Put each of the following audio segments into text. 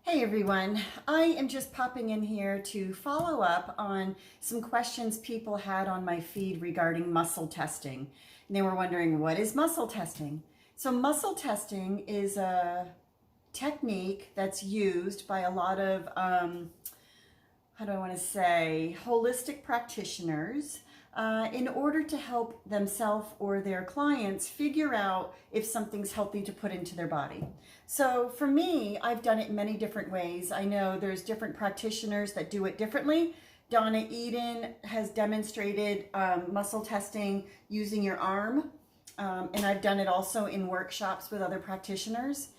Hey everyone, I am just popping in here to follow up on some questions people had on my feed regarding muscle testing. And they were wondering, what is muscle testing? So muscle testing is a technique that's used by a lot of, how do I want to say, holistic practitioners in order to help themselves or their clients figure out if something's healthy to put into their body. So for me, I've done it in many different ways. I know there's different practitioners that do it differently. Donna Eden has demonstrated muscle testing using your arm, and I've done it also in workshops with other practitioners.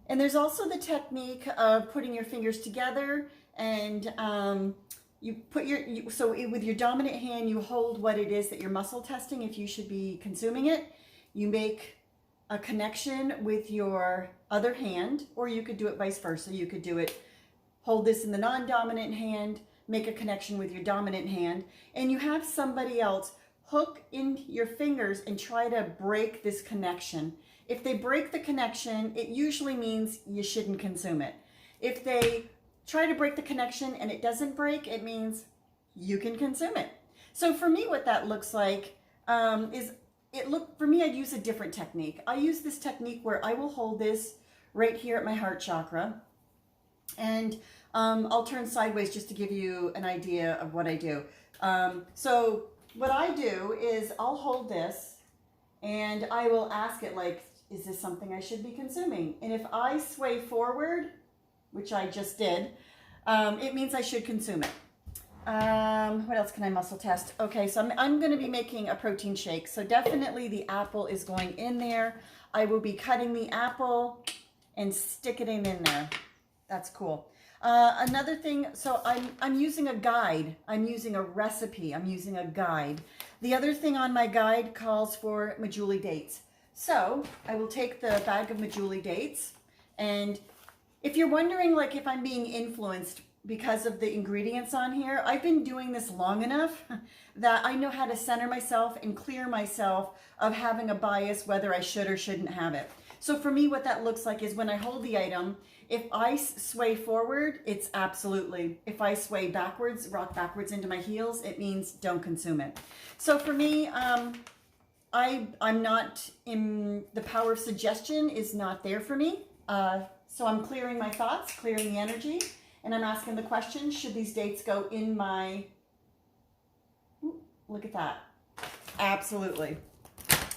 And there's also the technique of putting your fingers together and you put with your dominant hand, you hold what it is that you're muscle testing if you should be consuming it. You make a connection with your other hand, or you could do it vice versa. You could do it, hold this in the non-dominant hand, make a connection with your dominant hand, and you have somebody else hook in your fingers and try to break this connection. If they break the connection, it usually means you shouldn't consume it. If they try to break the connection and it doesn't break, it means you can consume it. So for me, what that looks like for me, I'd use a different technique. I use this technique where I will hold this right here at my heart chakra, and I'll turn sideways just to give you an idea of what I do. So what I do is I'll hold this and I will ask it, like, is this something I should be consuming? And if I sway forward, which I just did, it means I should consume it. What else can I muscle test? Okay, so I'm going to be making a protein shake. So definitely the apple is going in there. I will be cutting the apple and sticking it in there. That's cool. Another thing, so I'm using a guide. I'm using a recipe. I'm using a guide. The other thing on my guide calls for Majuli dates. So I will take the bag of Majuli dates, and if you're wondering, like, if I'm being influenced because of the ingredients on here, I've been doing this long enough that I know how to center myself and clear myself of having a bias whether I should or shouldn't have it. So for me, what that looks like is when I hold the item, if I sway forward, it's absolutely. If I sway backwards, rock backwards into my heels, it means don't consume it. So for me, I'm not in, the power of suggestion is not there for me. So I'm clearing my thoughts, clearing the energy, and I'm asking the question, should these dates go in my, look at that. Absolutely.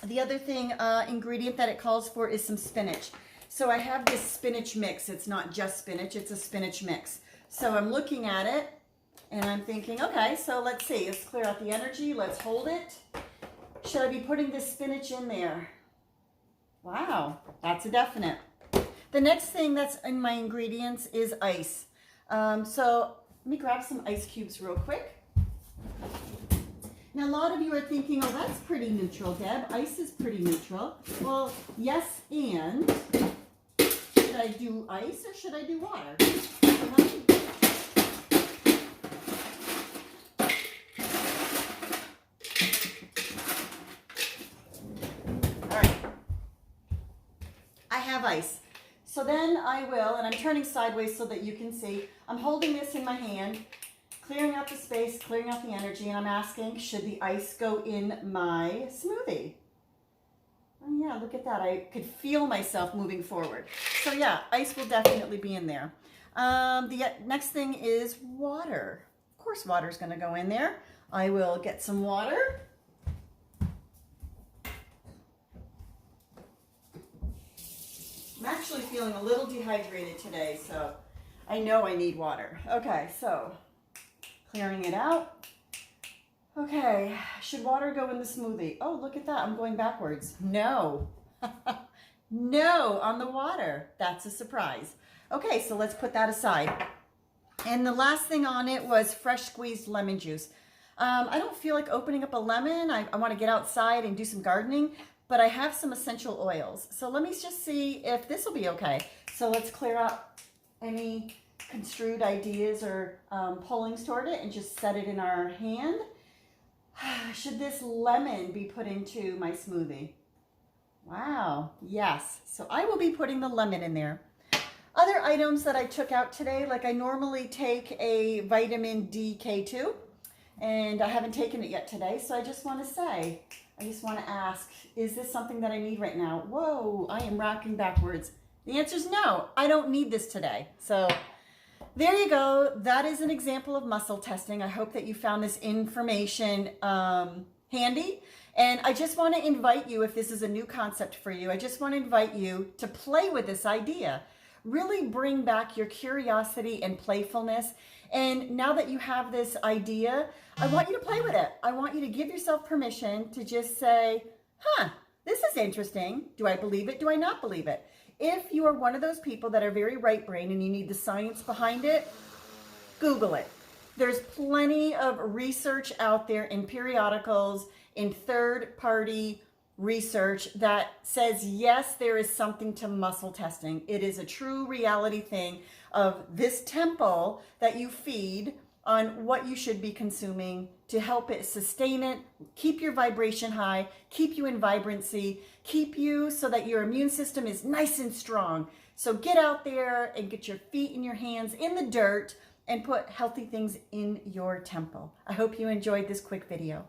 The other thing, ingredient that it calls for is some spinach. So I have this spinach mix. It's not just spinach, it's a spinach mix. So I'm looking at it and I'm thinking, okay, so let's see, let's clear out the energy, let's hold it. Should I be putting this spinach in there? Wow, that's a definite. The next thing that's in my ingredients is ice. So let me grab some ice cubes real quick. Now a lot of you are thinking, oh, that's pretty neutral, Deb. Ice is pretty neutral. Well, yes, and should I do ice or should I do water? All right. I have ice. So then I will, and I'm turning sideways so that you can see, I'm holding this in my hand, clearing out the space, clearing out the energy, and I'm asking, should the ice go in my smoothie? Oh yeah, look at that. I could feel myself moving forward. So yeah, ice will definitely be in there. The next thing is water. Of course water is going to go in there. I will get some water. I'm actually feeling a little dehydrated today, so I know I need water. Okay, so clearing it out. Okay, should water go in the smoothie? Oh, look at that, I'm going backwards. No, no on the water. That's a surprise. Okay, so let's put that aside. And the last thing on it was fresh squeezed lemon juice. I don't feel like opening up a lemon. I want to get outside and do some gardening, but I have some essential oils. So let me just see if this will be okay. So let's clear out any construed ideas or pullings toward it and just set it in our hand. Should this lemon be put into my smoothie? Wow, yes. So I will be putting the lemon in there. Other items that I took out today, like I normally take a vitamin DK2, and I haven't taken it yet today, so I just want to ask, is this something that I need right now? Whoa, I am rocking backwards. The answer is no, I don't need this today. So there you go. That is an example of muscle testing. I hope that you found this information handy. And I just want to invite you, if this is a new concept for you, I just want to invite you to play with this idea. Really bring back your curiosity and playfulness. And now that you have this idea, I want you to play with it. I want you to give yourself permission to just say, this is interesting. Do I believe it? Do I not believe it? If you are one of those people that are very right brain and you need the science behind it, Google it. There's plenty of research out there in periodicals, in third-party research that says, yes, there is something to muscle testing. It is a true reality thing of this temple that you feed on what you should be consuming to help it sustain it, keep your vibration high, keep you in vibrancy, keep you so that your immune system is nice and strong. So get out there and get your feet and your hands in the dirt and put healthy things in your temple. I hope you enjoyed this quick video.